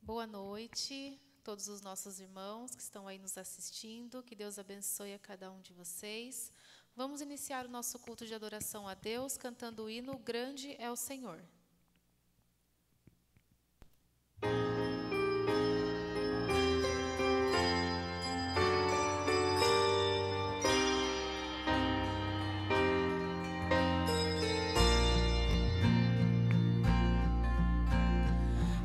Boa noite, todos os nossos irmãos que estão aí nos assistindo. Que Deus abençoe a cada um de vocês. Vamos iniciar o nosso culto de adoração a Deus cantando o hino Grande é o Senhor.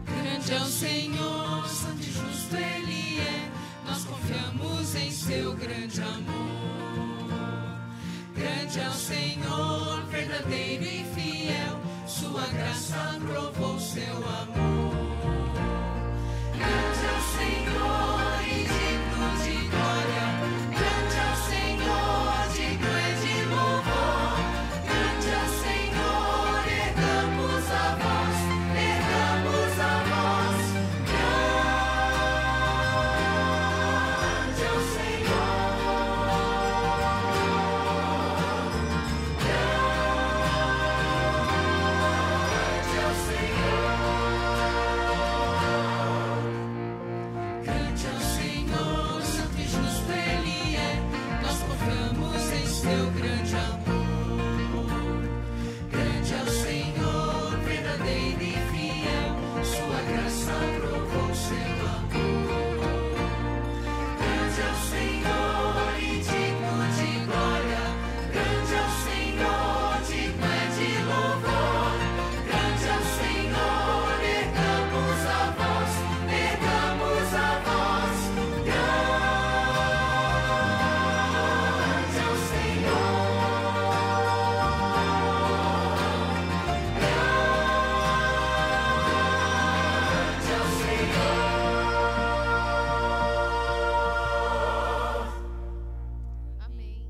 Grande é o Senhor, santo e justo Ele é, nós confiamos em seu grande amor. Grande é o Senhor, verdadeiro e fiel, sua graça provou seu amor. Grande é o Senhor e digno de glória, grande é o Senhor, digno é de louvor. Grande é o Senhor, ergamos a voz, ergamos a voz. Grande é o Senhor, grande é o Senhor. Grande é o Senhor, santo e justo Ele é, nós confiamos em seu grande amor. Grande é o Senhor, verdadeiro e fiel, sua graça provou seu amor. Grande é o Senhor e digno de glória, grande é o Senhor, digno é de louvor. Grande é o Senhor, ergamos a voz, ergamos a voz. Grande é o Senhor, grande é o Senhor. Amém.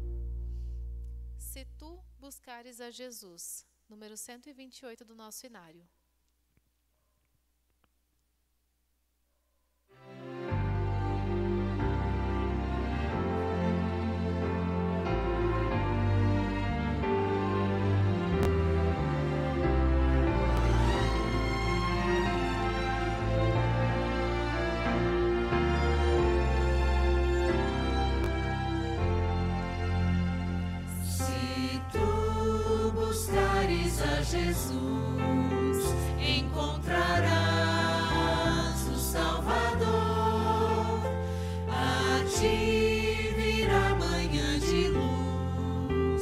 Se tu buscares a Jesus, número 128 do nosso inário. Se tu buscares a Jesus, encontrarás o Salvador. A ti virá manhã de luz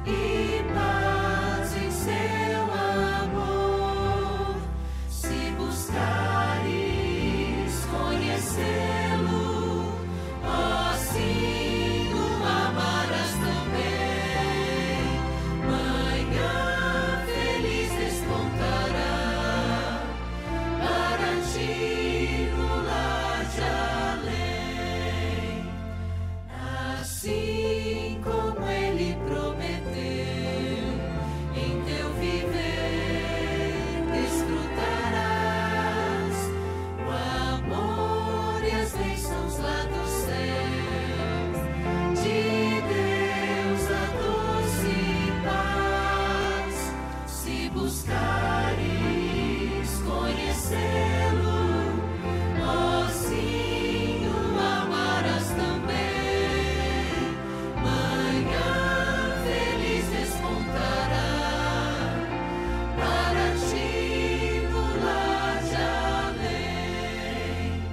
e paz em seu amor. Se buscares conhecê-lo, ó sim, o amarás também. Manhã feliz despontará para ti no lar de além. Assim como Ele prometeu, em teu viver desfrutarás o amor e as bênçãos lá do céu. De Deus a doce paz, se buscares conhecê-lo, ó sim, o amarás também. Manhã feliz despontará para ti no lar de além.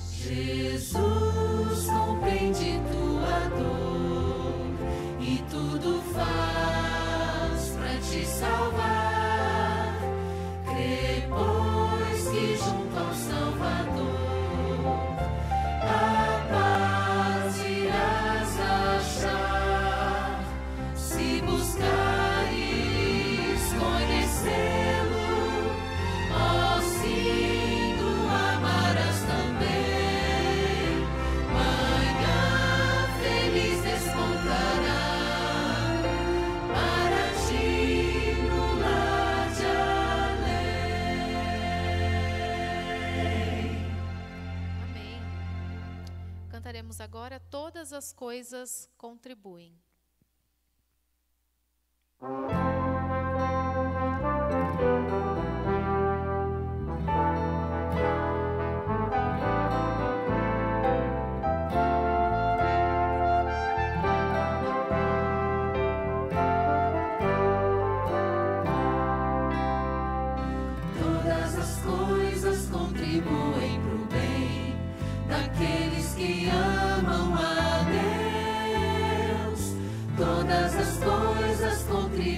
Jesus compreende tua dor e tudo faz pra te salvar. Crê, pois, que junto ao Salvador a paz irás achar. Se buscares conhecê-lo, ó sim, o amarás também. Manhã feliz despontará para ti no lar de além. Amém. Cantaremos agora Todas as Coisas Contribuem.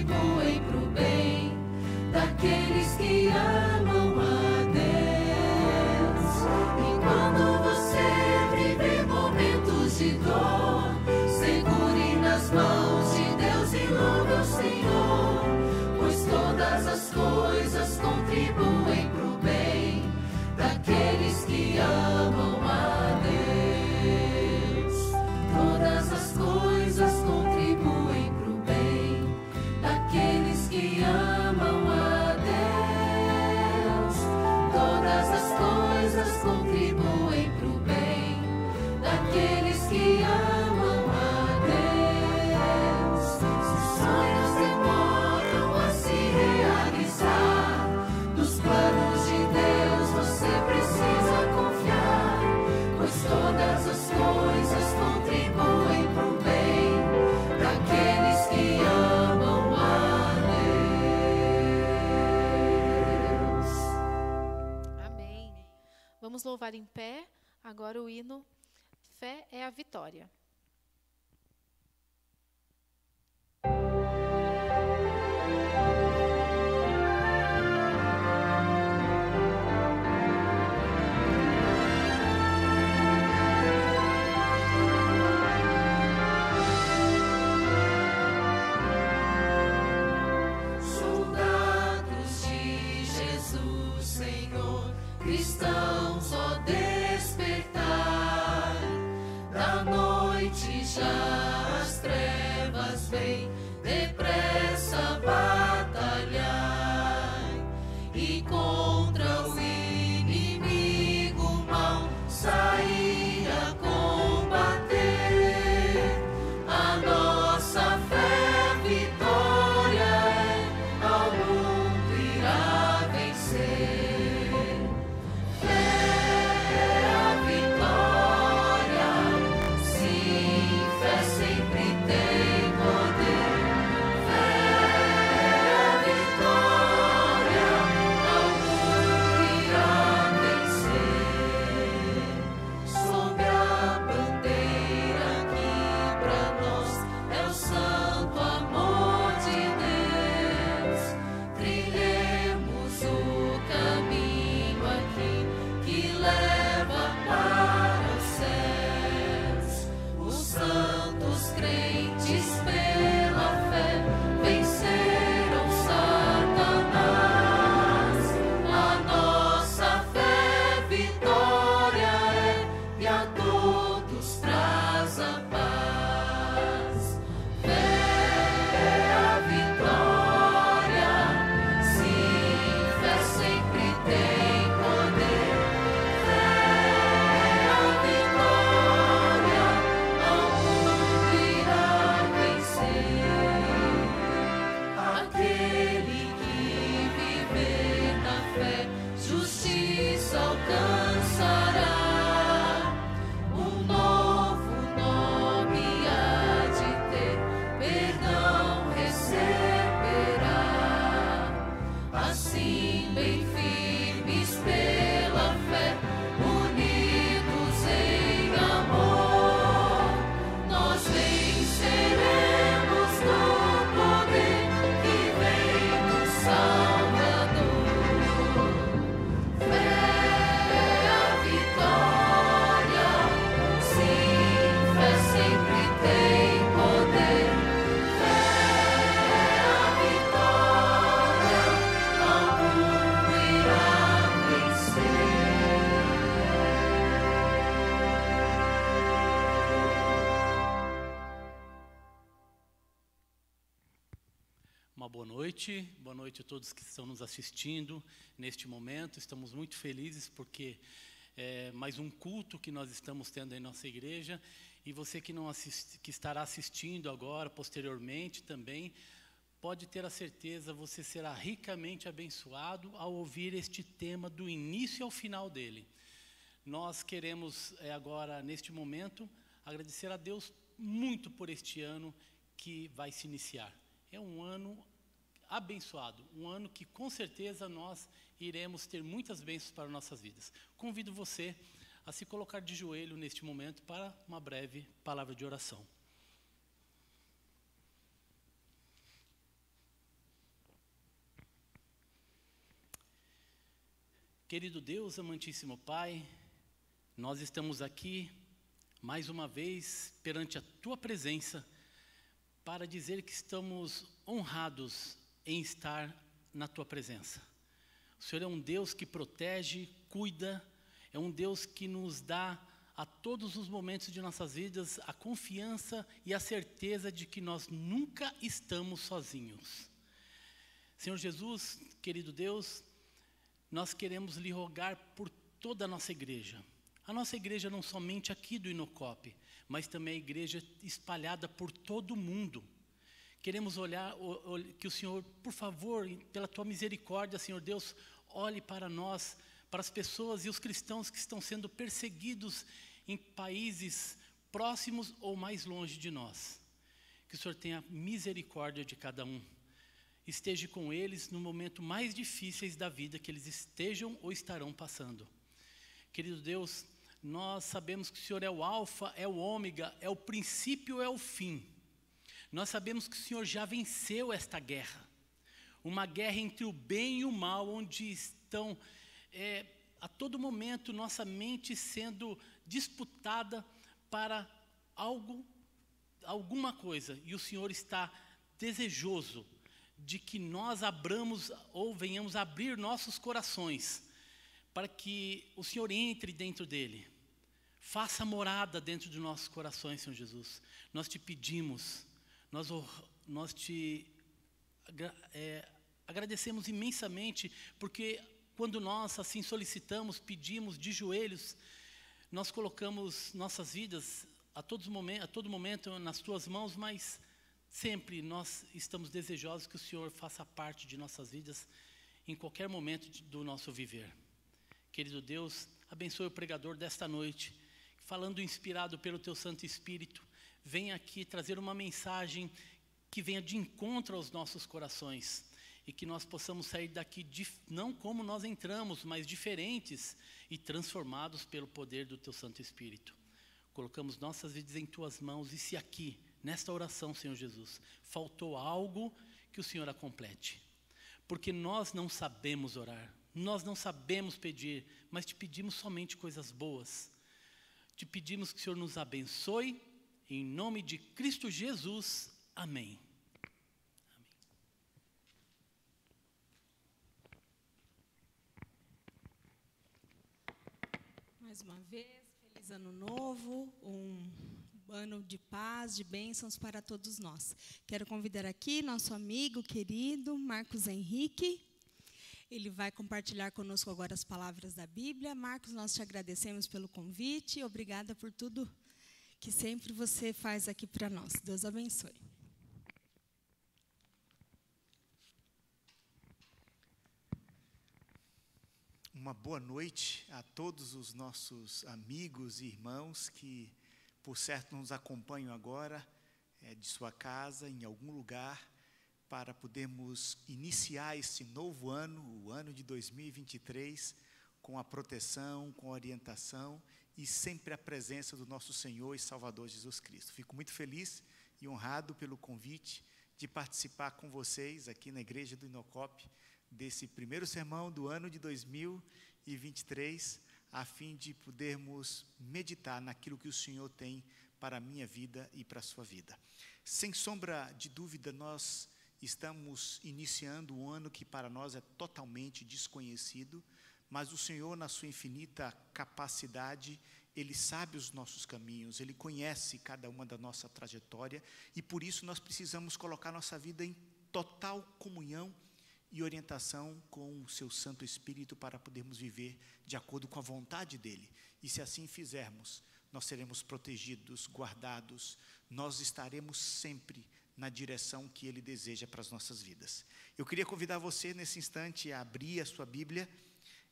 contribuem pro bem daqueles que amam a Deus. E quando você viver momentos de dor, segure nas mãos de Deus e louve o Senhor, pois todas as coisas contribuem pro bem daqueles que amam a Deus. Todas as coisas contribuem pro bem daqueles que amam a Deus. Todas as coisas contribuem pro bem daqueles que amam a Deus. Se sonhos demoram a se realizar, nos planos de Deus você precisa confiar, pois todas as coisas contribuem pro bem daqueles que amam a Deus. Amém. Vamos louvar em pé agora o hino Fé é a Vitória. Soldados de Jesus, Senhor, cristãos, ó despertar, da noite já as trevas vêm, depressa batalhar, e contra o inimigo mal sair a combater. A nossa fé vitória é, ao mundo irá vencer. Fé é a vitória, sim, fé sempre tem poder. Fé é a vitória, ao mundo irá vencer. Sob a bandeira que pra nós é o santo amor de Deus, trilhemos o caminho aqui que leva para os céus. Os santos crentes pela fé venceram Satanás. A nossa fé vitória é, e a todos traz a paz. Fé é a vitória, sim, fé sempre tem poder. Fé é a vitória, ao mundo irá vencer. Aquele que viver na fé, justiça alcançará. Um novo nome há de ter, perdão receberá. Assim, bem firmes pela fé, unidos em amor, nós venceremos no poder que vem do Salvador. Fé é a vitória, sim, fé sempre tem poder. Fé é a vitória, ao mundo irá vencer. Uma boa noite a todos que estão nos assistindo neste momento. Estamos muito felizes porque é mais um culto que nós estamos tendo em nossa igreja, e você que não assiste, que estará assistindo agora, posteriormente também, pode ter a certeza, você será ricamente abençoado ao ouvir este tema do início ao final dele. Nós queremos agora, neste momento, agradecer a Deus muito por este ano que vai se iniciar. É um ano abençoado, um ano que com certeza nós iremos ter muitas bênçãos para nossas vidas. Convido você a se colocar de joelho neste momento para uma breve palavra de oração. Querido Deus, amantíssimo Pai, nós estamos aqui mais uma vez perante a Tua presença para dizer que estamos honrados em estar na Tua presença. O Senhor é um Deus que protege, cuida, é um Deus que nos dá a todos os momentos de nossas vidas a confiança e a certeza de que nós nunca estamos sozinhos. Senhor Jesus, querido Deus, nós queremos lhe rogar por toda a nossa igreja. A nossa igreja não somente aqui do Inocop, mas também a igreja espalhada por todo o mundo. Queremos que o Senhor, por favor, pela Tua misericórdia, Senhor Deus, olhe para nós, para as pessoas e os cristãos que estão sendo perseguidos em países próximos ou mais longe de nós. Que o Senhor tenha misericórdia de cada um. Esteja com eles no momento mais difíceis da vida que eles estejam ou estarão passando. Querido Deus, nós sabemos que o Senhor é o alfa, é o ômega, é o princípio, é o fim. Nós sabemos que o Senhor já venceu esta guerra. Uma guerra entre o bem e o mal, onde estão a todo momento nossa mente sendo disputada para alguma coisa. E o Senhor está desejoso de que nós abramos ou venhamos abrir nossos corações para que o Senhor entre dentro dele. Faça morada dentro de nossos corações, Senhor Jesus. Nós te pedimos, nós te agradecemos imensamente, porque quando nós assim solicitamos, pedimos de joelhos, nós colocamos nossas vidas a todo momento nas Tuas mãos, mas sempre nós estamos desejosos que o Senhor faça parte de nossas vidas em qualquer momento do nosso viver. Querido Deus, abençoe o pregador desta noite, falando inspirado pelo Teu Santo Espírito, venha aqui trazer uma mensagem que venha de encontro aos nossos corações e que nós possamos sair daqui não como nós entramos, mas diferentes e transformados pelo poder do Teu Santo Espírito. Colocamos nossas vidas em Tuas mãos e se aqui, nesta oração, Senhor Jesus, faltou algo, que o Senhor a complete. Porque nós não sabemos orar, nós não sabemos pedir, mas Te pedimos somente coisas boas. Te pedimos que o Senhor nos abençoe, em nome de Cristo Jesus. Amém. Mais uma vez, feliz ano novo, um ano de paz, de bênçãos para todos nós. Quero convidar aqui nosso amigo querido Marcos Henrique. Ele vai compartilhar conosco agora as palavras da Bíblia. Marcos, nós te agradecemos pelo convite. Obrigada por tudo que sempre você faz aqui para nós. Deus abençoe. Uma boa noite a todos os nossos amigos e irmãos que, por certo, nos acompanham agora de sua casa, em algum lugar, para podermos iniciar esse novo ano, o ano de 2023, com a proteção, com a orientação e sempre a presença do nosso Senhor e Salvador Jesus Cristo. Fico muito feliz e honrado pelo convite de participar com vocês aqui na Igreja do Inocop, desse primeiro sermão do ano de 2023, a fim de podermos meditar naquilo que o Senhor tem para a minha vida e para a sua vida. Sem sombra de dúvida, nós estamos iniciando um ano que para nós é totalmente desconhecido, mas o Senhor, na sua infinita capacidade, Ele sabe os nossos caminhos, Ele conhece cada uma da nossa trajetória, e por isso nós precisamos colocar nossa vida em total comunhão e orientação com o Seu Santo Espírito para podermos viver de acordo com a vontade dEle. E se assim fizermos, nós seremos protegidos, guardados, nós estaremos sempre na direção que Ele deseja para as nossas vidas. Eu queria convidar você nesse instante a abrir a sua Bíblia,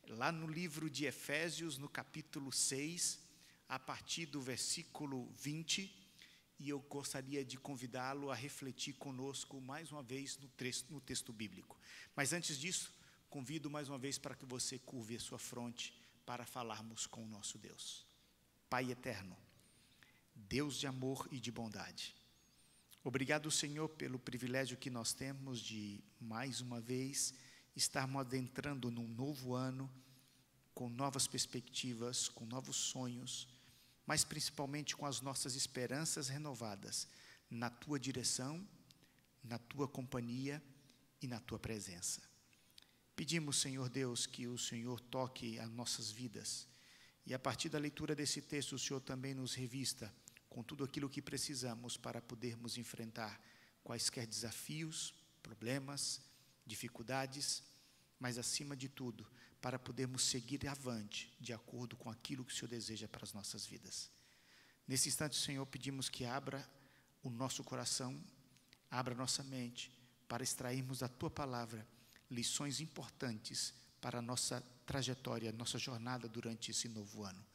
lá no livro de Efésios, no capítulo 6, a partir do versículo 20, e eu gostaria de convidá-lo a refletir conosco mais uma vez no texto bíblico. Mas antes disso, convido mais uma vez para que você curve a sua fronte para falarmos com o nosso Deus. Pai eterno, Deus de amor e de bondade, obrigado, Senhor, pelo privilégio que nós temos de, mais uma vez, estarmos adentrando num novo ano, com novas perspectivas, com novos sonhos, mas principalmente com as nossas esperanças renovadas na Tua direção, na Tua companhia e na Tua presença. Pedimos, Senhor Deus, que o Senhor toque as nossas vidas e a partir da leitura desse texto o Senhor também nos revista com tudo aquilo que precisamos para podermos enfrentar quaisquer desafios, problemas, dificuldades, mas acima de tudo, para podermos seguir avante de acordo com aquilo que o Senhor deseja para as nossas vidas. Nesse instante, Senhor, pedimos que abra o nosso coração, abra a nossa mente, para extrairmos da Tua palavra lições importantes para a nossa trajetória, nossa jornada durante esse novo ano.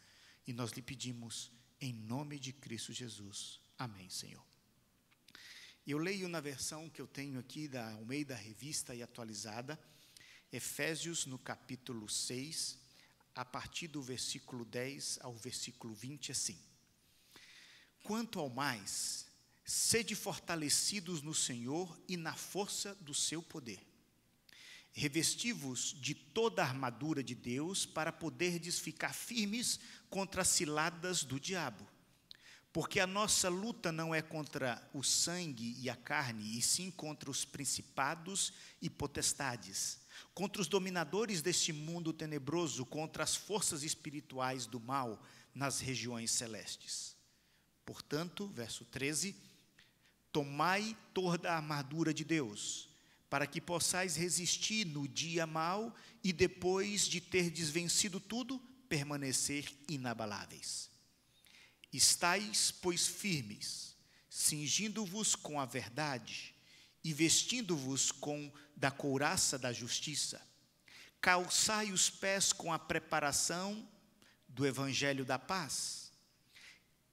E nós lhe pedimos em nome de Cristo Jesus. Amém, Senhor. Eu leio na versão que eu tenho aqui da Almeida Revista e Atualizada, Efésios no capítulo 6, a partir do versículo 10 ao versículo 20, assim. Quanto ao mais, sede fortalecidos no Senhor e na força do seu poder. Revesti-vos de toda a armadura de Deus para poderdes ficar firmes contra as ciladas do diabo. Porque a nossa luta não é contra o sangue e a carne, e sim contra os principados e potestades, contra os dominadores deste mundo tenebroso, contra as forças espirituais do mal nas regiões celestes. Portanto, verso 13, tomai toda a armadura de Deus, para que possais resistir no dia mau e depois de terdes vencido tudo, permanecer inabaláveis. Estais, pois, firmes, cingindo-vos com a verdade e vestindo-vos da couraça da justiça. Calçai os pés com a preparação do evangelho da paz,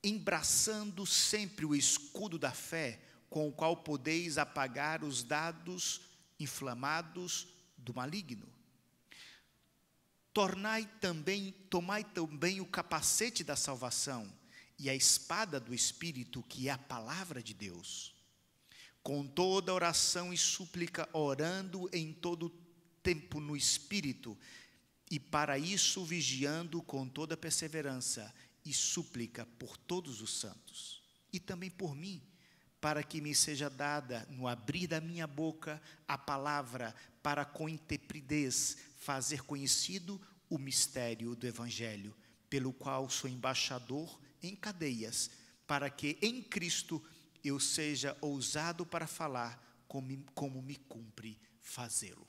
embraçando sempre o escudo da fé, com o qual podeis apagar os dardos inflamados do maligno. Tomai também o capacete da salvação e a espada do Espírito, que é a palavra de Deus. Com toda oração e súplica, orando em todo tempo no Espírito, e para isso vigiando com toda perseverança e súplica por todos os santos, e também por mim, para que me seja dada, no abrir da minha boca, a palavra, para com intrepidez fazer conhecido o mistério do Evangelho, pelo qual sou embaixador em cadeias, para que em Cristo eu seja ousado para falar como me cumpre fazê-lo.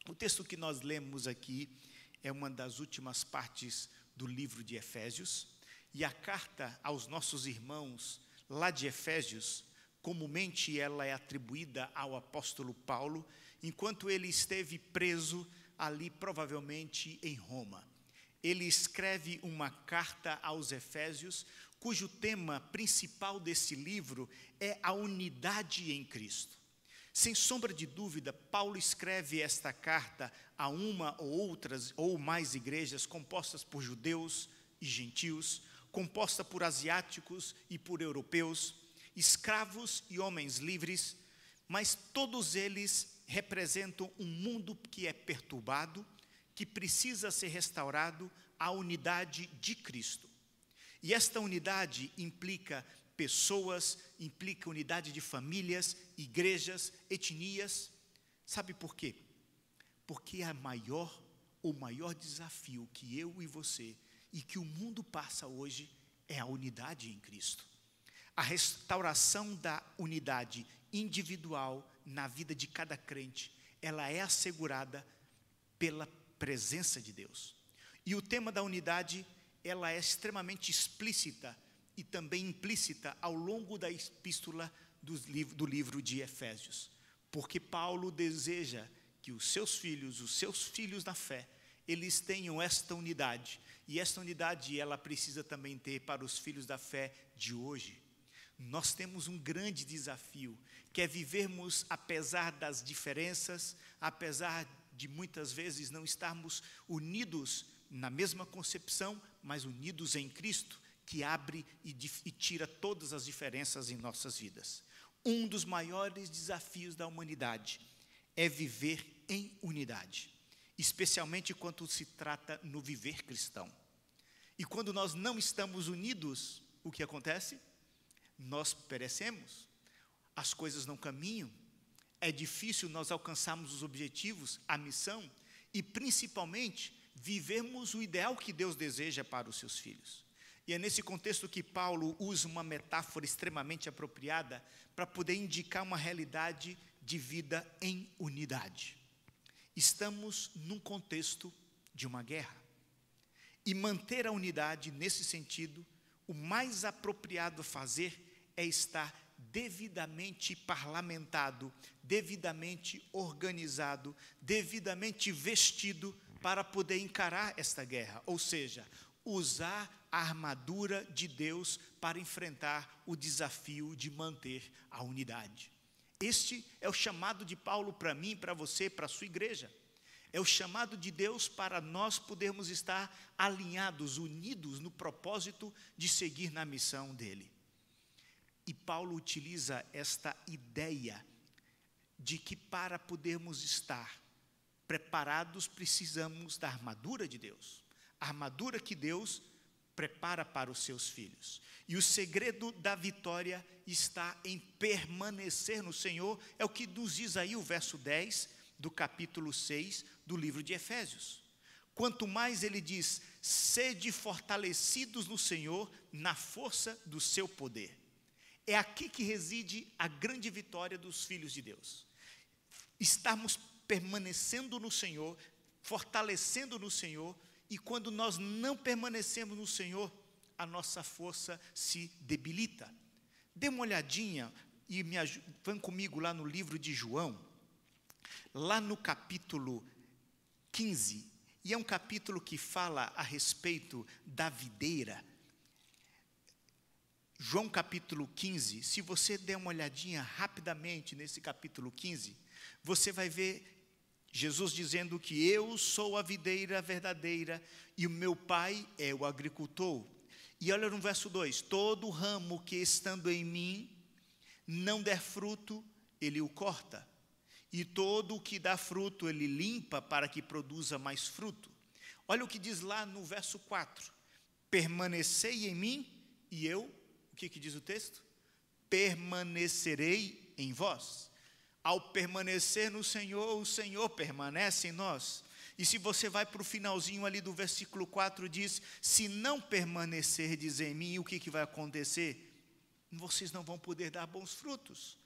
O texto que nós lemos aqui é uma das últimas partes do livro de Efésios, e a carta aos nossos irmãos lá de Efésios, comumente ela é atribuída ao apóstolo Paulo, enquanto ele esteve preso ali, provavelmente em Roma. Ele escreve uma carta aos Efésios, cujo tema principal desse livro é a unidade em Cristo. Sem sombra de dúvida, Paulo escreve esta carta a uma ou outras ou mais igrejas compostas por judeus e gentios, composta por asiáticos e por europeus, escravos e homens livres, mas todos eles representam um mundo que é perturbado, que precisa ser restaurado à unidade de Cristo. E esta unidade implica pessoas, implica unidade de famílias, igrejas, etnias. Sabe por quê? Porque o maior desafio que eu e você e que o mundo passa hoje é a unidade em Cristo. A restauração da unidade individual na vida de cada crente, ela é assegurada pela presença de Deus. E o tema da unidade, ela é extremamente explícita e também implícita ao longo da epístola do livro de Efésios. Porque Paulo deseja que os seus filhos na fé, eles tenham esta unidade. E esta unidade, ela precisa também ter para os filhos da fé de hoje. Nós temos um grande desafio, que é vivermos apesar das diferenças, apesar de muitas vezes não estarmos unidos na mesma concepção, mas unidos em Cristo, que abre e tira todas as diferenças em nossas vidas. Um dos maiores desafios da humanidade é viver em unidade. especialmente quando se trata no viver cristão. E quando nós não estamos unidos, o que acontece? Nós perecemos, as coisas não caminham, é difícil nós alcançarmos os objetivos, a missão, e principalmente vivermos o ideal que Deus deseja para os seus filhos. E é nesse contexto que Paulo usa uma metáfora extremamente apropriada para poder indicar uma realidade de vida em unidade. Estamos num contexto de uma guerra. E manter a unidade nesse sentido, o mais apropriado a fazer é estar devidamente parlamentado, devidamente organizado, devidamente vestido para poder encarar esta guerra. Ou seja, usar a armadura de Deus para enfrentar o desafio de manter a unidade. Este é o chamado de Paulo para mim, para você, para a sua igreja. É o chamado de Deus para nós podermos estar alinhados, unidos no propósito de seguir na missão dele. E Paulo utiliza esta ideia de que para podermos estar preparados, precisamos da armadura de Deus. A armadura que Deus prepara para os seus filhos. E o segredo da vitória está em permanecer no Senhor, é o que nos diz aí o verso 10 do capítulo 6 do livro de Efésios. Quanto mais ele diz, sede fortalecidos no Senhor, na força do seu poder. É aqui que reside a grande vitória dos filhos de Deus. Estarmos permanecendo no Senhor, fortalecendo no Senhor, e quando nós não permanecemos no Senhor, a nossa força se debilita. Dê uma olhadinha e vão comigo lá no livro de João, lá no capítulo 15, e é um capítulo que fala a respeito da videira. João capítulo 15, se você der uma olhadinha rapidamente nesse capítulo 15, você vai ver Jesus dizendo que eu sou a videira verdadeira e o meu pai é o agricultor. E olha no verso 2, todo ramo que estando em mim não der fruto, ele o corta. E todo o que dá fruto, ele limpa para que produza mais fruto. Olha o que diz lá no verso 4, permanecei em mim e eu, o que diz o texto? Permanecerei em vós. Ao permanecer no Senhor, o Senhor permanece em nós. E se você vai para o finalzinho ali do versículo 4, diz, se não permanecerdes em mim, o que vai acontecer? Vocês não vão poder dar bons frutos.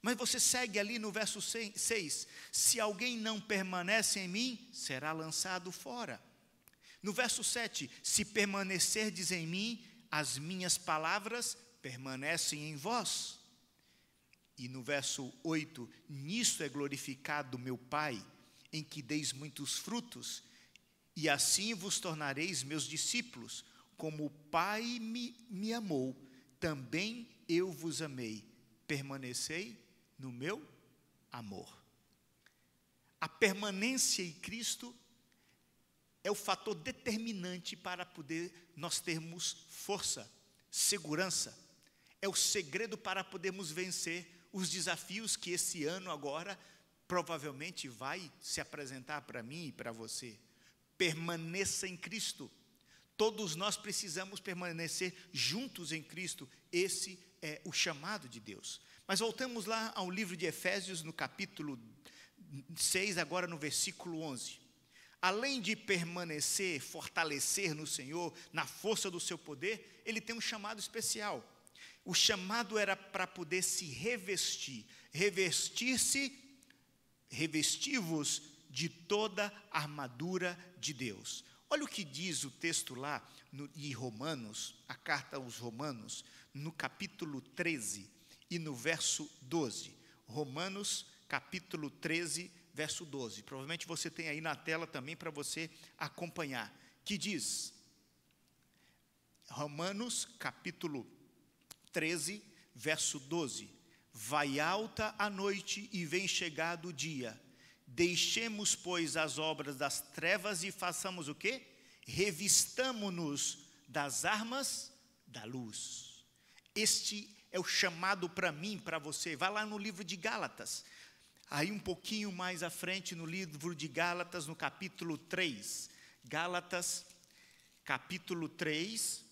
Mas você segue ali no verso 6, se alguém não permanece em mim, será lançado fora. No verso 7, se permanecerdes em mim, as minhas palavras permanecem em vós. E no verso 8, nisto é glorificado meu Pai, em que deis muitos frutos, e assim vos tornareis meus discípulos, como o Pai me amou, também eu vos amei, permanecei no meu amor. A permanência em Cristo é o fator determinante para poder nós termos força, segurança, é o segredo para podermos vencer os desafios que esse ano agora provavelmente vai se apresentar para mim e para você. Permaneça em Cristo. Todos nós precisamos permanecer juntos em Cristo. Esse é o chamado de Deus. Mas voltamos lá ao livro de Efésios, no capítulo 6, agora no versículo 11. Além de permanecer, fortalecer no Senhor, na força do seu poder, ele tem um chamado especial. O chamado era para poder se revestir, revestir-vos de toda a armadura de Deus. Olha o que diz o texto lá em Romanos, a carta aos Romanos, no capítulo 13 e no verso 12. Romanos, capítulo 13, verso 12. Provavelmente você tem aí na tela também para você acompanhar. Que diz, Romanos, capítulo 13, verso 12, vai alta a noite e vem chegado o dia, deixemos, pois, as obras das trevas e façamos o quê? Revistamo-nos das armas da luz. Este é o chamado para mim, para você. Vai lá no livro de Gálatas, Aí um pouquinho mais à frente no livro de Gálatas, no capítulo 3. Gálatas, capítulo 3,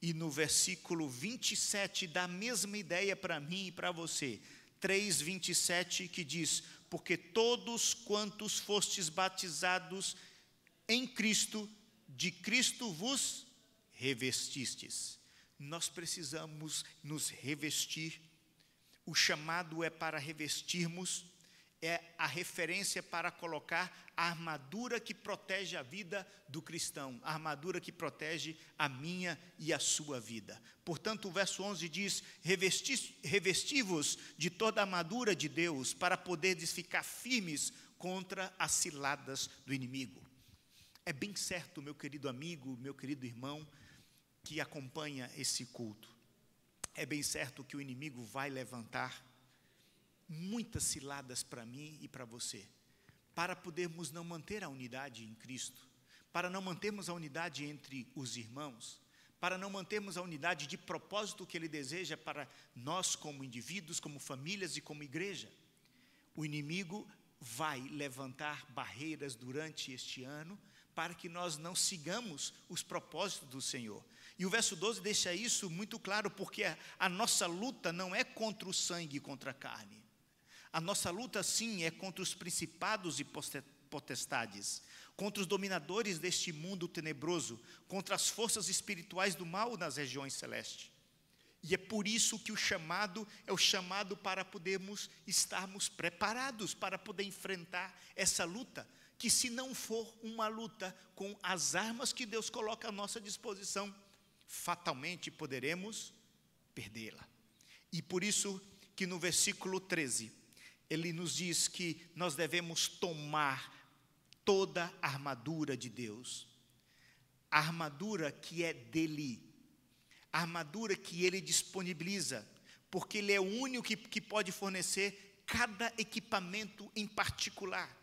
e no versículo 27, dá a mesma ideia para mim e para você. 3:27, que diz: porque todos quantos fostes batizados em Cristo, de Cristo vos revestistes. Nós precisamos nos revestir. O chamado é para revestirmos, é a referência para colocar a armadura que protege a vida do cristão, a armadura que protege a minha e a sua vida. Portanto, o verso 11 diz: revesti-vos de toda a armadura de Deus, para poderdes ficar firmes contra as ciladas do inimigo. É bem certo, meu querido amigo, meu querido irmão, que acompanha esse culto. É bem certo que o inimigo vai levantar muitas ciladas para mim e para você, para podermos não manter a unidade em Cristo, para não mantermos a unidade entre os irmãos, para não mantermos a unidade de propósito que Ele deseja para nós como indivíduos, como famílias e como igreja. O inimigo vai levantar barreiras durante este ano, para que nós não sigamos os propósitos do Senhor. E o verso 12 deixa isso muito claro, porque a nossa luta não é contra o sangue e contra a carne. A nossa luta, sim, é contra os principados e potestades, contra os dominadores deste mundo tenebroso, contra as forças espirituais do mal nas regiões celestes. E é por isso que o chamado é o chamado para podermos estarmos preparados para poder enfrentar essa luta, que se não for uma luta com as armas que Deus coloca à nossa disposição, fatalmente poderemos perdê-la. E por isso que no versículo 13, ele nos diz que nós devemos tomar toda a armadura de Deus, a armadura que é dele, a armadura que Ele disponibiliza, porque Ele é o único que pode fornecer cada equipamento em particular.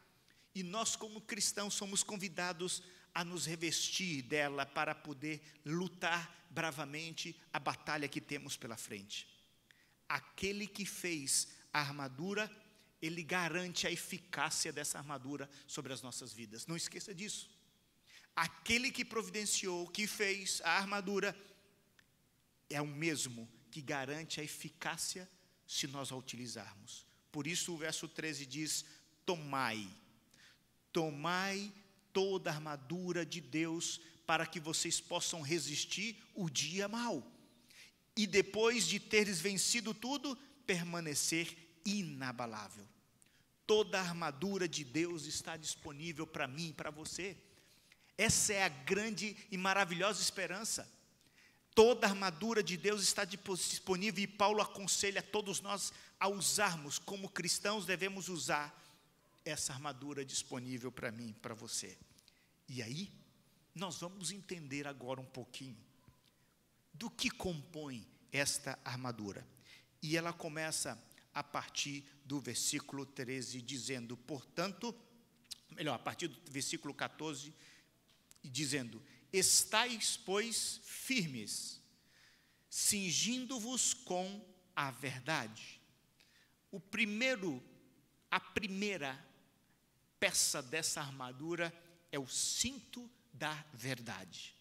E nós, como cristãos, somos convidados a nos revestir dela para poder lutar bravamente a batalha que temos pela frente. Aquele que fez a armadura, Ele garante a eficácia dessa armadura sobre as nossas vidas. Não esqueça disso. Aquele que providenciou, que fez a armadura, é o mesmo que garante a eficácia se nós a utilizarmos. Por isso o verso 13 diz: tomai toda a armadura de Deus, para que vocês possam resistir o dia mau. E depois de teres vencido tudo, permanecer inabalável. Toda a armadura de Deus está disponível para mim e para você. Essa é a grande e maravilhosa esperança. Toda a armadura de Deus está disponível, e Paulo aconselha a todos nós a usarmos. Como cristãos, devemos usar essa armadura disponível para mim e para você. E aí, nós vamos entender agora um pouquinho do que compõe esta armadura. E ela começa a partir do versículo 13, dizendo, portanto, a partir do versículo 14, dizendo: estais, pois, firmes, cingindo-vos com a verdade. A primeira peça dessa armadura é o cinto da verdade.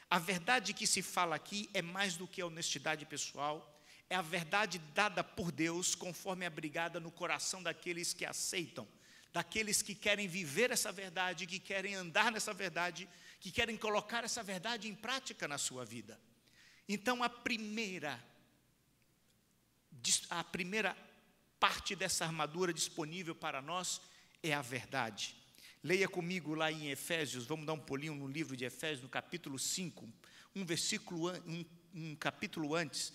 A verdade que se fala aqui é mais do que a honestidade pessoal, é a verdade dada por Deus, conforme abrigada no coração daqueles que aceitam, daqueles que querem viver essa verdade, que querem andar nessa verdade, que querem colocar essa verdade em prática na sua vida. Então, a primeira parte dessa armadura disponível para nós é a verdade. Leia comigo lá em Efésios, vamos dar um pulinho no livro de Efésios, no capítulo 5, um capítulo antes,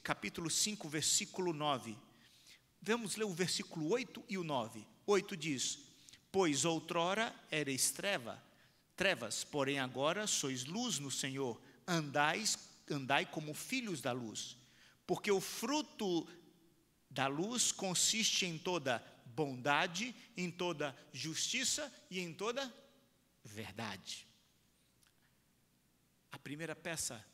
capítulo 5, versículo 9. Vamos ler o versículo 8 e o 9. 8 diz: pois outrora erais trevas, porém agora sois luz no Senhor, andai como filhos da luz, porque o fruto da luz consiste em toda bondade, em toda justiça e em toda verdade. A primeira peça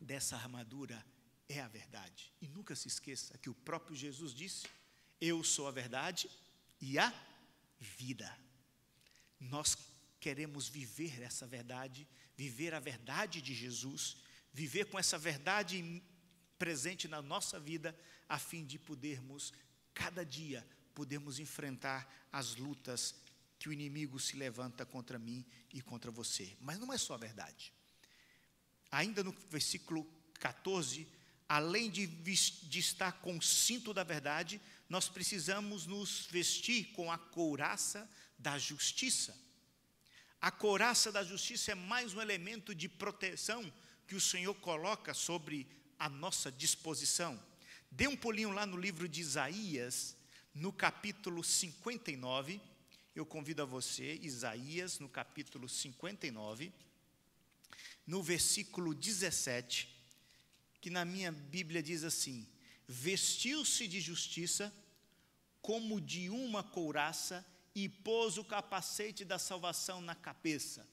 dessa armadura é a verdade. E nunca se esqueça que o próprio Jesus disse: Eu sou a verdade e a vida. Nós queremos viver essa verdade, viver a verdade de Jesus, viver com essa verdade presente na nossa vida, a fim de podermos, cada dia, podermos enfrentar as lutas que o inimigo se levanta contra mim e contra você. Mas não é só a verdade. Ainda no versículo 14, além de estar com o cinto da verdade, nós precisamos nos vestir com a couraça da justiça. A couraça da justiça é mais um elemento de proteção que o Senhor coloca sobre a nossa disposição. Dê um pulinho lá no livro de Isaías, no capítulo 59. Eu convido a você, Isaías, no capítulo 59, no versículo 17, que na minha Bíblia diz assim: vestiu-se de justiça como de uma couraça e pôs o capacete da salvação na cabeça.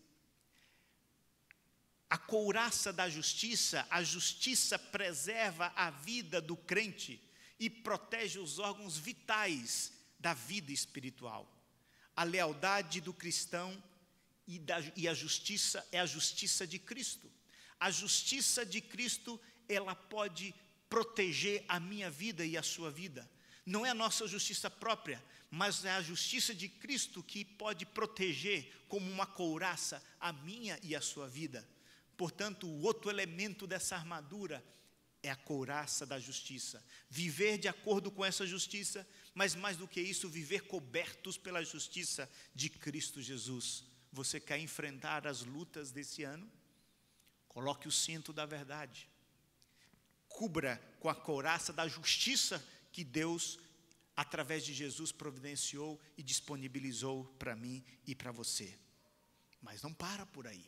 A couraça da justiça, a justiça preserva a vida do crente e protege os órgãos vitais da vida espiritual. A lealdade do cristão e a justiça é a justiça de Cristo. A justiça de Cristo, ela pode proteger a minha vida e a sua vida. Não é a nossa justiça própria, mas é a justiça de Cristo que pode proteger como uma couraça a minha e a sua vida. Portanto, o outro elemento dessa armadura é a couraça da justiça. Viver de acordo com essa justiça, mas mais do que isso, viver cobertos pela justiça de Cristo Jesus. Você quer enfrentar as lutas desse ano? Coloque o cinto da verdade. Cubra com a couraça da justiça que Deus, através de Jesus, providenciou e disponibilizou para mim e para você. Mas não para por aí.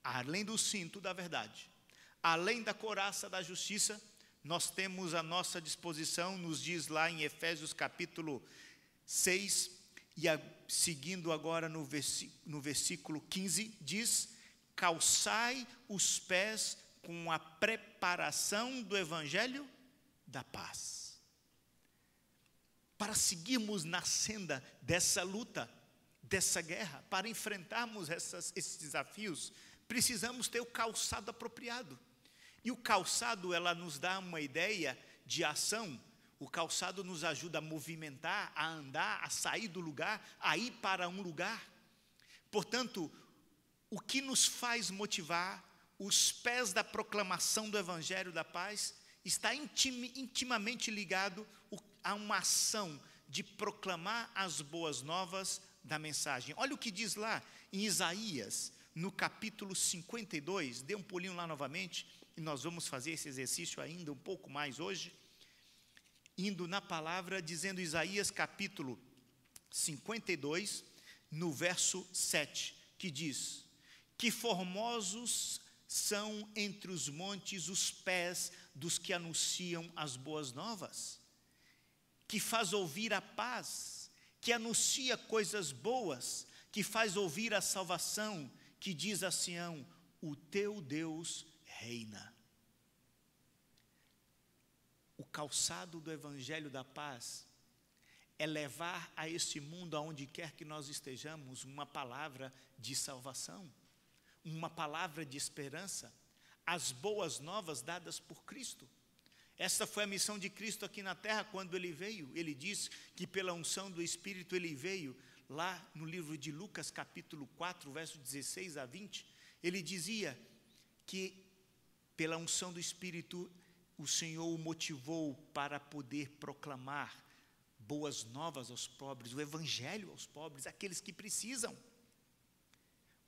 Além do cinto da verdade, além da couraça da justiça, nós temos à nossa disposição, nos diz lá em Efésios capítulo 6, seguindo agora no versículo 15, diz: calçai os pés com a preparação do evangelho da paz. Para seguirmos na senda dessa luta, dessa guerra, para enfrentarmos esses desafios, precisamos ter o calçado apropriado. E o calçado, ela nos dá uma ideia de ação. O calçado nos ajuda a movimentar, a andar, a sair do lugar, a ir para um lugar. Portanto, o que nos faz motivar, os pés da proclamação do Evangelho da Paz, está intimamente ligado a uma ação de proclamar as boas novas da mensagem. Olha o que diz lá em Isaías, no capítulo 52, dê um pulinho lá novamente, e nós vamos fazer esse exercício ainda um pouco mais hoje, indo na palavra, dizendo Isaías capítulo 52, no verso 7, que diz: que formosos são entre os montes os pés dos que anunciam as boas novas, que faz ouvir a paz, que anuncia coisas boas, que faz ouvir a salvação, que diz a Sião: o teu Deus reina. O calçado do Evangelho da Paz é levar a este mundo, aonde quer que nós estejamos, uma palavra de salvação, uma palavra de esperança, as boas novas dadas por Cristo. Essa foi a missão de Cristo aqui na terra quando Ele veio. Ele diz que pela unção do Espírito Ele veio, lá no livro de Lucas capítulo 4, verso 16 a 20, Ele dizia que pela unção do Espírito o Senhor o motivou para poder proclamar boas novas aos pobres, o Evangelho aos pobres, aqueles que precisam.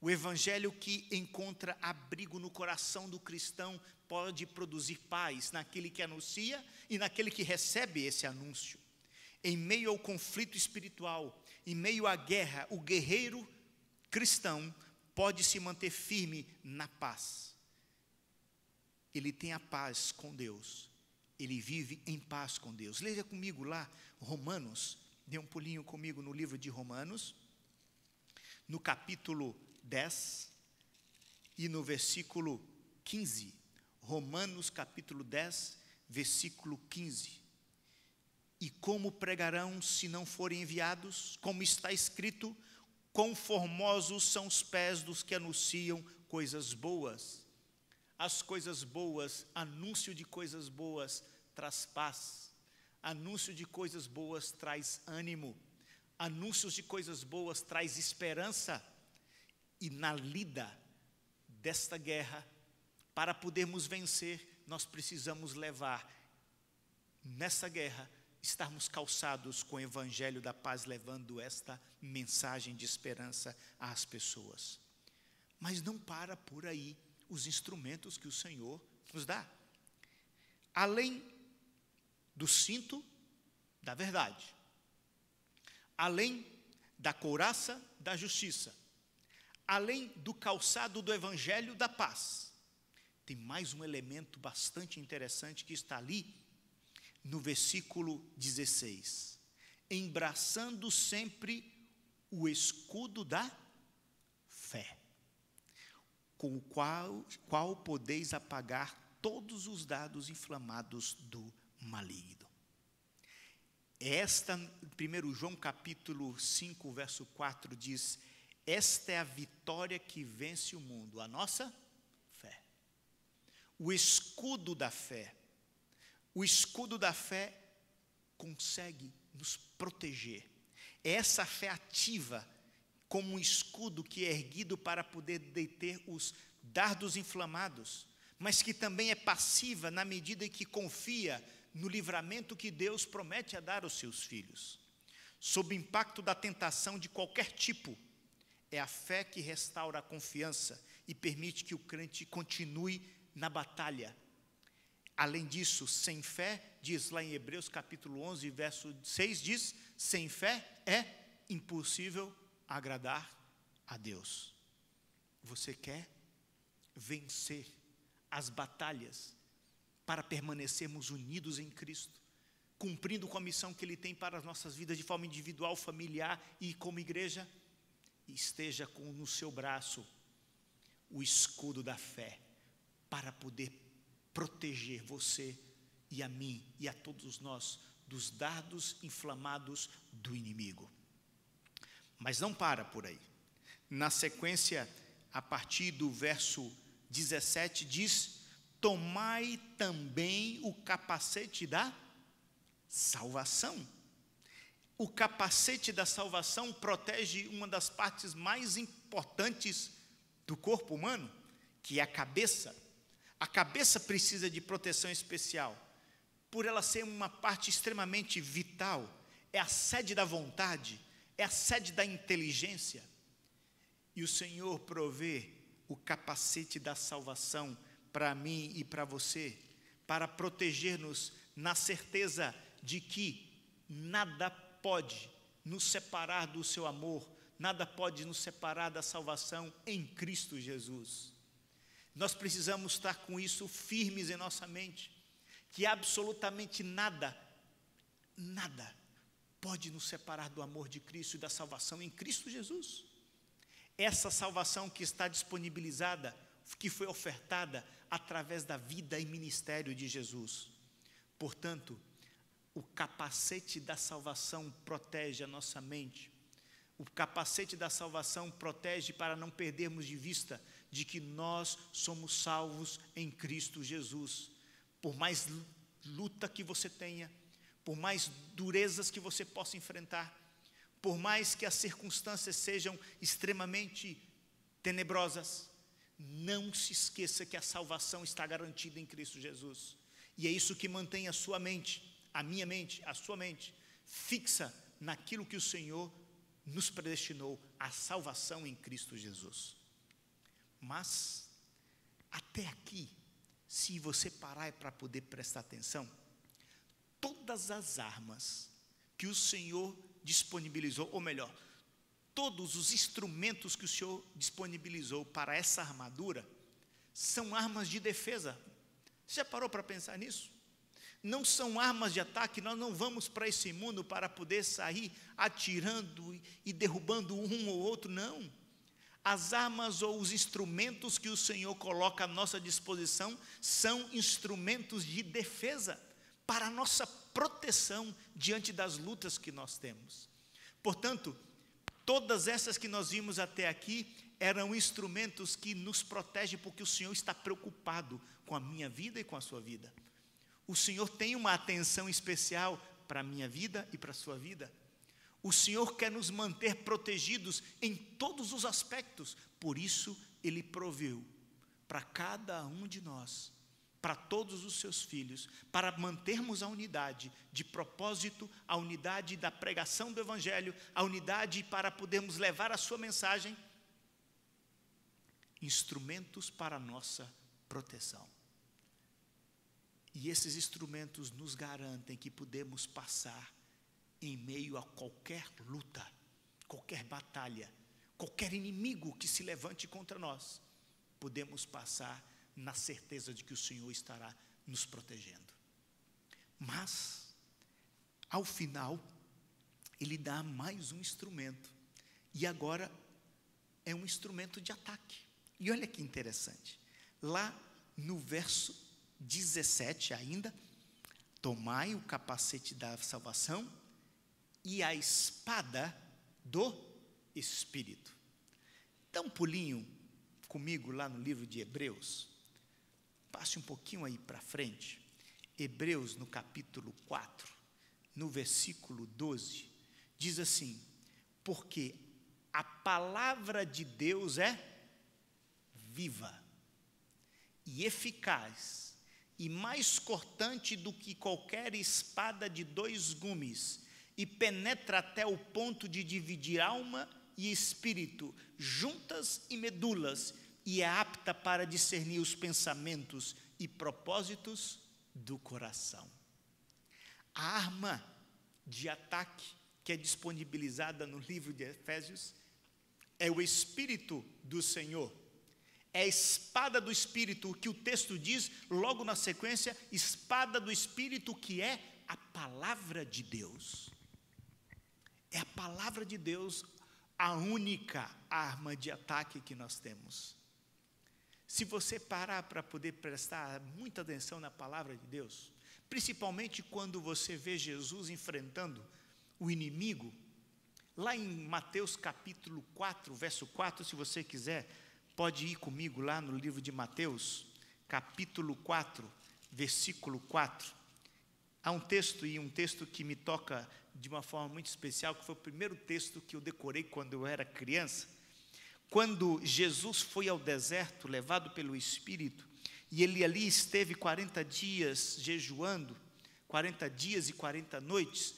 O Evangelho que encontra abrigo no coração do cristão pode produzir paz naquele que anuncia e naquele que recebe esse anúncio. Em meio ao conflito espiritual, em meio à guerra, o guerreiro cristão pode se manter firme na paz. Ele tem a paz com Deus, ele vive em paz com Deus. Leia comigo lá, Romanos, dê um pulinho comigo no livro de Romanos, no capítulo 10 e no versículo 15. Romanos capítulo 10, versículo 15. E como pregarão se não forem enviados? Como está escrito, quão formosos são os pés dos que anunciam coisas boas. As coisas boas, anúncio de coisas boas traz paz. Anúncio de coisas boas traz ânimo. Anúncios de coisas boas traz esperança. E na lida desta guerra, para podermos vencer, nós precisamos levar nessa guerra, estarmos calçados com o evangelho da paz, levando esta mensagem de esperança às pessoas. Mas não para por aí os instrumentos que o Senhor nos dá. Além do cinto da verdade, além da couraça da justiça, além do calçado do evangelho da paz, tem mais um elemento bastante interessante que está ali no versículo 16. Embraçando sempre o escudo da fé, com o qual podeis apagar todos os dardos inflamados do maligno. Esta, 1 João capítulo 5, verso 4 diz: esta é a vitória que vence o mundo, a nossa fé. O escudo da fé. O escudo da fé consegue nos proteger. É essa fé ativa, como um escudo que é erguido para poder deter os dardos inflamados, mas que também é passiva na medida em que confia no livramento que Deus promete a dar aos seus filhos. Sob o impacto da tentação de qualquer tipo, é a fé que restaura a confiança e permite que o crente continue na batalha. Além disso, sem fé, diz lá em Hebreus capítulo 11, verso 6, diz, sem fé é impossível agradar a Deus. Você quer vencer as batalhas para permanecermos unidos em Cristo, cumprindo com a missão que Ele tem para as nossas vidas de forma individual, familiar e como igreja? Esteja no seu braço o escudo da fé, para poder proteger você e a mim e a todos nós dos dardos inflamados do inimigo. Mas não para por aí. Na sequência, a partir do verso 17, diz: tomai também o capacete da salvação. O capacete da salvação protege uma das partes mais importantes do corpo humano, que é a cabeça. A cabeça precisa de proteção especial, por ela ser uma parte extremamente vital, é a sede da vontade, é a sede da inteligência. E o Senhor provê o capacete da salvação para mim e para você, para proteger-nos na certeza de que nada pode nos separar do seu amor, nada pode nos separar da salvação em Cristo Jesus. Nós precisamos estar com isso firmes em nossa mente, que absolutamente nada pode nos separar do amor de Cristo e da salvação em Cristo Jesus. Essa salvação que está disponibilizada, que foi ofertada através da vida e ministério de Jesus. Portanto, o capacete da salvação protege a nossa mente. O capacete da salvação protege para não perdermos de vista de que nós somos salvos em Cristo Jesus. Por mais luta que você tenha, por mais durezas que você possa enfrentar, por mais que as circunstâncias sejam extremamente tenebrosas, não se esqueça que a salvação está garantida em Cristo Jesus. E é isso que mantém a sua mente, a minha mente, a sua mente, fixa naquilo que o Senhor nos predestinou, a salvação em Cristo Jesus. Mas, até aqui, se você parar para poder prestar atenção, todas as armas que o Senhor disponibilizou, ou melhor, todos os instrumentos que o Senhor disponibilizou para essa armadura, são armas de defesa. Você já parou para pensar nisso? Não são armas de ataque, nós não vamos para esse mundo para poder sair atirando e derrubando um ou outro, não. As armas ou os instrumentos que o Senhor coloca à nossa disposição são instrumentos de defesa para a nossa proteção diante das lutas que nós temos. Portanto, todas essas que nós vimos até aqui eram instrumentos que nos protegem, porque o Senhor está preocupado com a minha vida e com a sua vida. O Senhor tem uma atenção especial para a minha vida e para a sua vida. O Senhor quer nos manter protegidos em todos os aspectos. Por isso, Ele proveu para cada um de nós, para todos os seus filhos, para mantermos a unidade de propósito, a unidade da pregação do Evangelho, a unidade para podermos levar a sua mensagem, instrumentos para a nossa proteção. E esses instrumentos nos garantem que podemos passar em meio a qualquer luta, qualquer batalha, qualquer inimigo que se levante contra nós, podemos passar na certeza de que o Senhor estará nos protegendo. Mas, ao final, Ele dá mais um instrumento, e agora é um instrumento de ataque. E olha que interessante, lá no verso 17 ainda, tomai o capacete da salvação e a espada do Espírito. Dá um pulinho comigo lá no livro de Hebreus, passe um pouquinho aí para frente, Hebreus no capítulo 4, no versículo 12, diz assim: porque a palavra de Deus é viva e eficaz, e mais cortante do que qualquer espada de 2 gumes, e penetra até o ponto de dividir alma e espírito, juntas e medulas, e é apta para discernir os pensamentos e propósitos do coração. A arma de ataque que é disponibilizada no livro de Efésios é o Espírito do Senhor. É a espada do Espírito, que o texto diz logo na sequência, espada do Espírito, que é a palavra de Deus. É a palavra de Deus a única arma de ataque que nós temos. Se você parar para poder prestar muita atenção na palavra de Deus, principalmente quando você vê Jesus enfrentando o inimigo, lá em Mateus capítulo 4, verso 4, se você quiser, pode ir comigo lá no livro de Mateus, capítulo 4, versículo 4. Há um texto que me toca de uma forma muito especial, que foi o primeiro texto que eu decorei quando eu era criança. Quando Jesus foi ao deserto, levado pelo Espírito, e ele ali esteve 40 dias jejuando, 40 dias e 40 noites,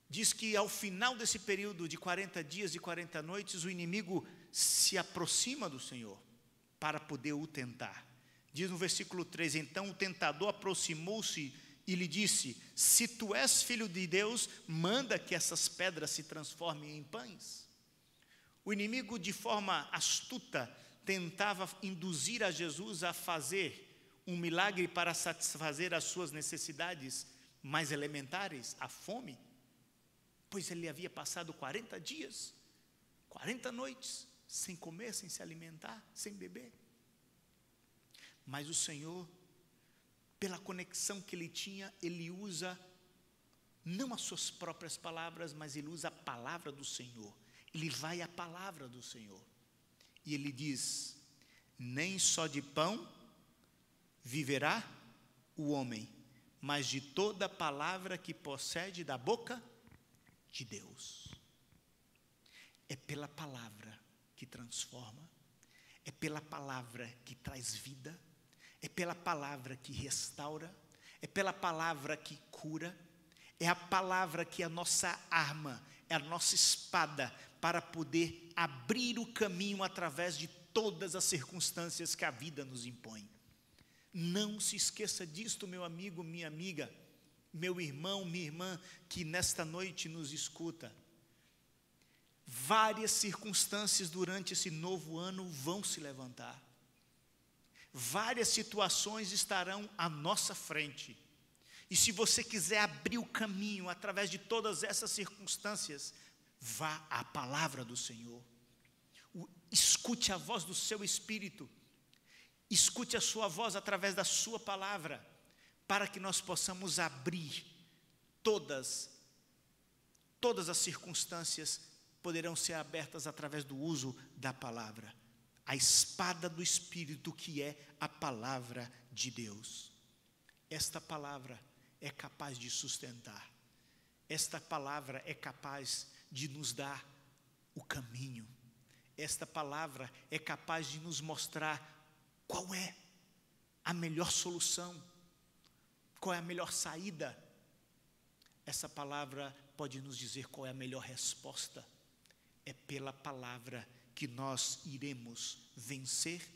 diz que ao final desse período de 40 dias e 40 noites, o inimigo se aproxima do Senhor para poder o tentar. Diz no versículo 3, então o tentador aproximou-se e lhe disse: se tu és filho de Deus, manda que essas pedras se transformem em pães. O inimigo, de forma astuta, tentava induzir a Jesus a fazer um milagre para satisfazer as suas necessidades mais elementares, a fome, pois ele havia passado 40 dias, 40 noites, sem comer, sem se alimentar, sem beber. Mas o Senhor, pela conexão que ele tinha, ele usa não as suas próprias palavras, mas ele usa a palavra do Senhor. Ele vai à palavra do Senhor. E ele diz: nem só de pão viverá o homem, mas de toda palavra que procede da boca de Deus. É pela palavra que transforma, é pela palavra que traz vida, é pela palavra que restaura, é pela palavra que cura, é a palavra que é a nossa arma, é a nossa espada para poder abrir o caminho através de todas as circunstâncias que a vida nos impõe. Não se esqueça disto, meu amigo, minha amiga, meu irmão, minha irmã, que nesta noite nos escuta. Várias circunstâncias durante esse novo ano vão se levantar. Várias situações estarão à nossa frente. E se você quiser abrir o caminho através de todas essas circunstâncias, vá à palavra do Senhor. Escute a voz do seu Espírito. Escute a sua voz através da sua palavra, para que nós possamos abrir todas as circunstâncias poderão ser abertas através do uso da palavra. A espada do Espírito, que é a palavra de Deus. Esta palavra é capaz de sustentar. Esta palavra é capaz de nos dar o caminho. Esta palavra é capaz de nos mostrar qual é a melhor solução, qual é a melhor saída. Essa palavra pode nos dizer qual é a melhor resposta. É pela palavra que nós iremos vencer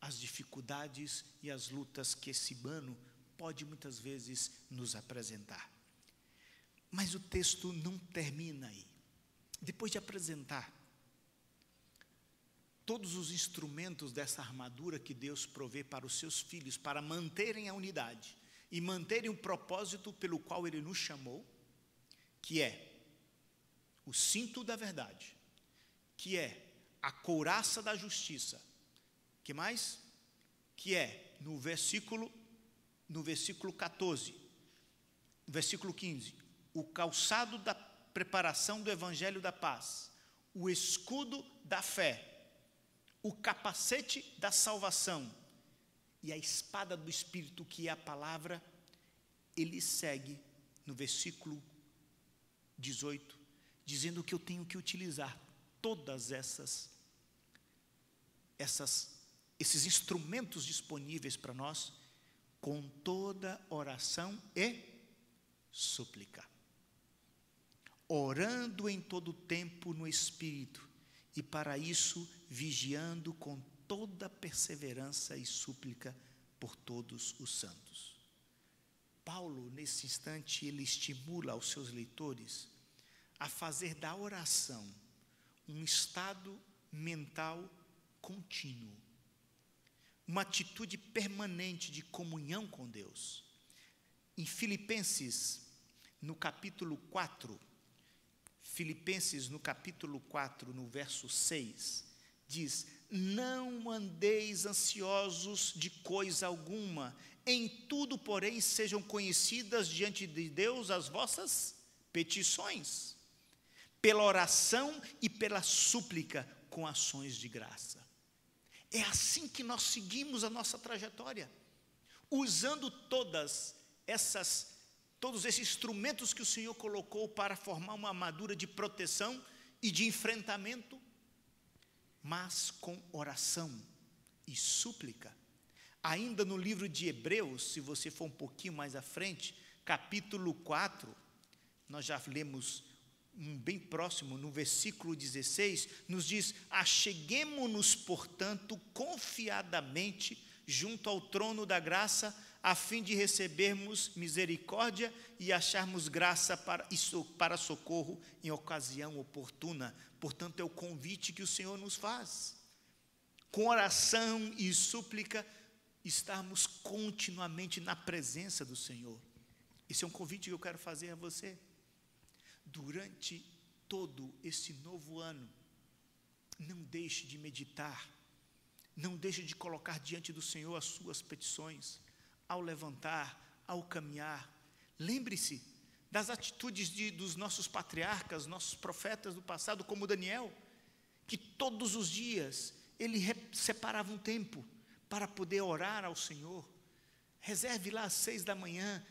as dificuldades e as lutas que esse ano pode muitas vezes nos apresentar. Mas o texto não termina aí. Depois de apresentar todos os instrumentos dessa armadura que Deus provê para os seus filhos, para manterem a unidade e manterem o propósito pelo qual Ele nos chamou, que é o cinto da verdade, que é a couraça da justiça, que mais? Que é no versículo 14, no versículo 15, o calçado da preparação do evangelho da paz, o escudo da fé, o capacete da salvação e a espada do Espírito, que é a palavra. Ele segue no versículo 18, dizendo que eu tenho que utilizar todas esses instrumentos disponíveis para nós, com toda oração e súplica, orando em todo tempo no Espírito, e para isso vigiando com toda perseverança e súplica por todos os santos. Paulo, nesse instante, ele estimula aos seus leitores a fazer da oração um estado mental contínuo, uma atitude permanente de comunhão com Deus. Em Filipenses, no capítulo 4, no verso 6, diz: não andeis ansiosos de coisa alguma, em tudo, porém, sejam conhecidas diante de Deus as vossas petições, pela oração e pela súplica, com ações de graça. É assim que nós seguimos a nossa trajetória, usando todos esses instrumentos que o Senhor colocou para formar uma armadura de proteção e de enfrentamento, mas com oração e súplica. Ainda no livro de Hebreus, se você for um pouquinho mais à frente, capítulo 4, nós já lemos bem próximo, no versículo 16, nos diz: acheguemo-nos, portanto, confiadamente junto ao trono da graça, a fim de recebermos misericórdia e acharmos graça para socorro em ocasião oportuna. Portanto, é o convite que o Senhor nos faz. Com oração e súplica, estarmos continuamente na presença do Senhor. Esse é um convite que eu quero fazer a você. Durante todo esse novo ano, não deixe de meditar, não deixe de colocar diante do Senhor as suas petições, ao levantar, ao caminhar. Lembre-se das atitudes dos nossos patriarcas, nossos profetas do passado, como Daniel, que todos os dias ele separava um tempo para poder orar ao Senhor. Reserve lá às 6 da manhã,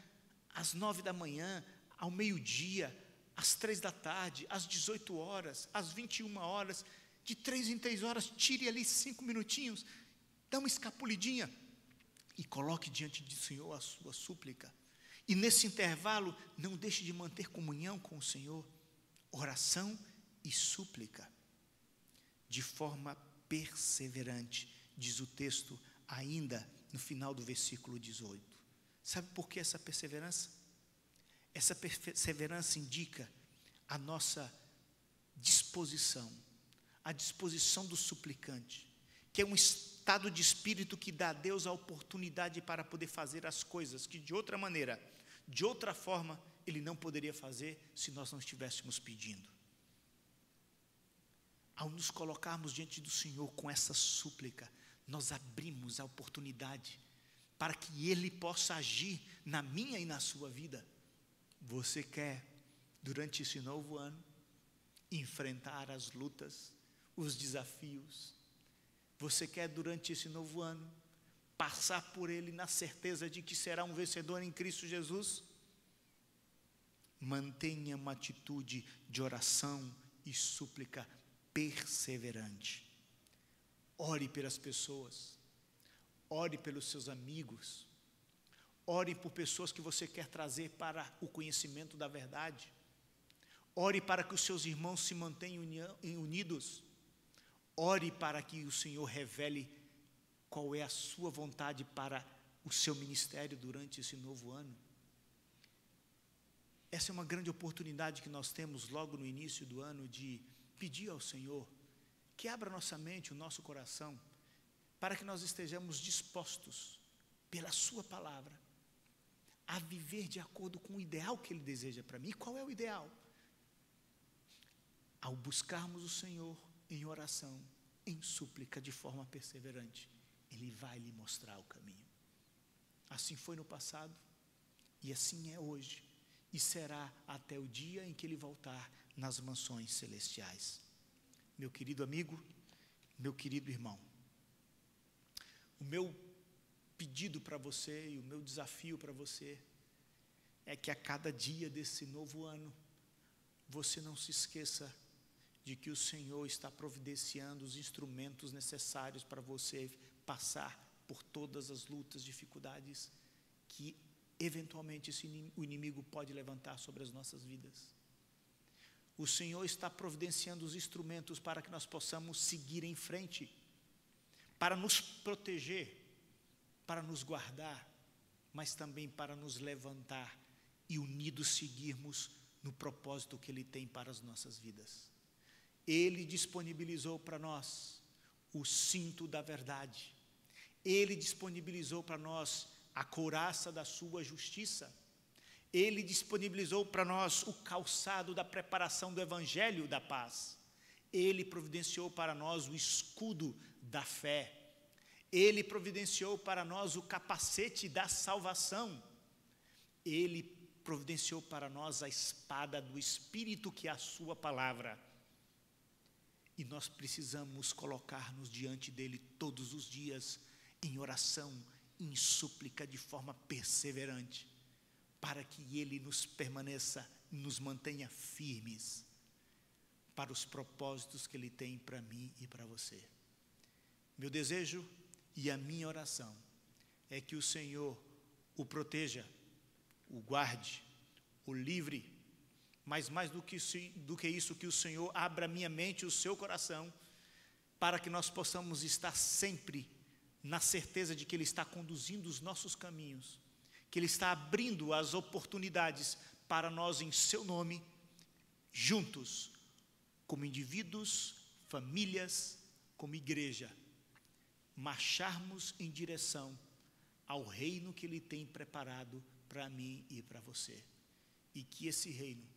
às 9 da manhã, ao meio-dia, às 3 da tarde, às 18 horas, às 21 horas, de 3 em 3 horas, tire ali 5 minutinhos, dá uma escapulidinha e coloque diante do Senhor a sua súplica. E nesse intervalo, não deixe de manter comunhão com o Senhor, oração e súplica, de forma perseverante, diz o texto ainda no final do versículo 18. Sabe por que essa perseverança? Essa perseverança indica a nossa disposição, a disposição do suplicante, que é um estado de espírito que dá a Deus a oportunidade para poder fazer as coisas que de outra maneira, de outra forma, Ele não poderia fazer se nós não estivéssemos pedindo. Ao nos colocarmos diante do Senhor com essa súplica, nós abrimos a oportunidade para que Ele possa agir na minha e na sua vida. Você quer, durante esse novo ano, enfrentar as lutas, os desafios? Você quer, durante esse novo ano, passar por ele na certeza de que será um vencedor em Cristo Jesus? Mantenha uma atitude de oração e súplica perseverante. Ore pelas pessoas, ore pelos seus amigos, ore por pessoas que você quer trazer para o conhecimento da verdade. Ore para que os seus irmãos se mantenham unidos. Ore para que o Senhor revele qual é a sua vontade para o seu ministério durante esse novo ano. Essa é uma grande oportunidade que nós temos logo no início do ano de pedir ao Senhor que abra nossa mente, o nosso coração, para que nós estejamos dispostos, pela sua palavra, a viver de acordo com o ideal que Ele deseja para mim. E qual é o ideal? Ao buscarmos o Senhor em oração, em súplica, de forma perseverante, Ele vai lhe mostrar o caminho. Assim foi no passado, e assim é hoje, e será até o dia em que Ele voltar nas mansões celestiais. Meu querido amigo, meu querido irmão, o meu pedido para você e o meu desafio para você é que a cada dia desse novo ano, você não se esqueça de que o Senhor está providenciando os instrumentos necessários para você passar por todas as lutas, dificuldades que eventualmente o inimigo pode levantar sobre as nossas vidas. O Senhor está providenciando os instrumentos para que nós possamos seguir em frente, para nos proteger, para nos guardar, mas também para nos levantar e unidos seguirmos no propósito que Ele tem para as nossas vidas. Ele disponibilizou para nós o cinto da verdade. Ele disponibilizou para nós a couraça da sua justiça. Ele disponibilizou para nós o calçado da preparação do evangelho da paz. Ele providenciou para nós o escudo da fé. Ele providenciou para nós o capacete da salvação. Ele providenciou para nós a espada do Espírito, que é a sua palavra. E nós precisamos colocar-nos diante dele todos os dias, em oração, em súplica, de forma perseverante, para que ele nos permaneça, nos mantenha firmes para os propósitos que ele tem para mim e para você. Meu desejo e a minha oração é que o Senhor o proteja, o guarde, o livre, mas mais do que isso, que o Senhor abra a minha mente e o seu coração, para que nós possamos estar sempre na certeza de que Ele está conduzindo os nossos caminhos, que Ele está abrindo as oportunidades para nós, em seu nome, juntos, como indivíduos, famílias, como igreja, marcharmos em direção ao reino que Ele tem preparado para mim e para você, e que esse reino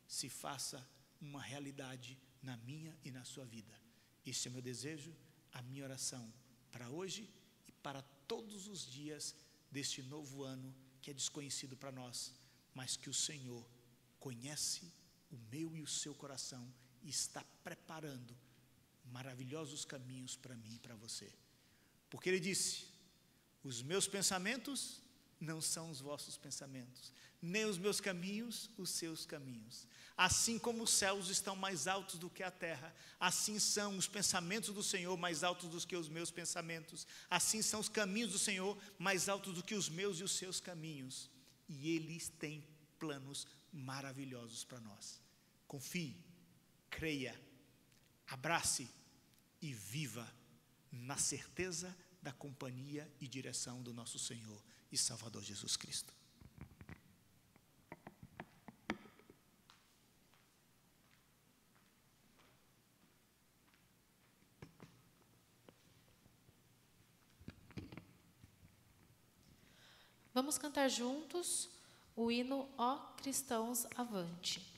se faça uma realidade na minha e na sua vida. Esse é o meu desejo, a minha oração para hoje e para todos os dias deste novo ano que é desconhecido para nós, mas que o Senhor conhece o meu e o seu coração e está preparando maravilhosos caminhos para mim e para você. Porque Ele disse: os meus pensamentos não são os vossos pensamentos, nem os meus caminhos os seus caminhos. Assim como os céus estão mais altos do que a terra, assim são os pensamentos do Senhor mais altos do que os meus pensamentos. Assim são os caminhos do Senhor mais altos do que os meus e os seus caminhos. E Ele tem planos maravilhosos para nós. Confie, creia, abrace e viva na certeza da companhia e direção do nosso Senhor e Salvador Jesus Cristo. Vamos cantar juntos o hino Ó Cristãos Avante.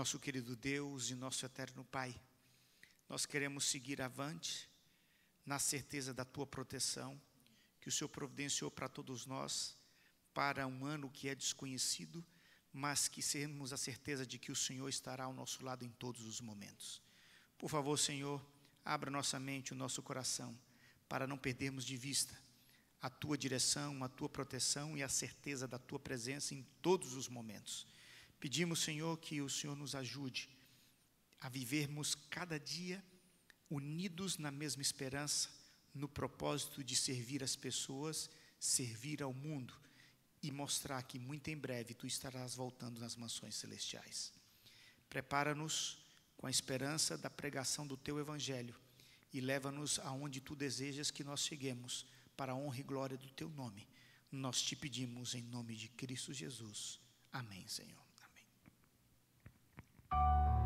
Nosso querido Deus e nosso eterno Pai, nós queremos seguir avante na certeza da Tua proteção, que o Senhor providenciou para todos nós, para um ano que é desconhecido, mas que temos a certeza de que o Senhor estará ao nosso lado em todos os momentos. Por favor, Senhor, abra nossa mente, o nosso coração, para não perdermos de vista a Tua direção, a Tua proteção e a certeza da Tua presença em todos os momentos. Pedimos, Senhor, que o Senhor nos ajude a vivermos cada dia unidos na mesma esperança, no propósito de servir as pessoas, servir ao mundo e mostrar que muito em breve Tu estarás voltando nas mansões celestiais. Prepara-nos com a esperança da pregação do Teu Evangelho e leva-nos aonde Tu desejas que nós cheguemos, para a honra e glória do Teu nome. Nós Te pedimos em nome de Cristo Jesus. Amém, Senhor. Amém.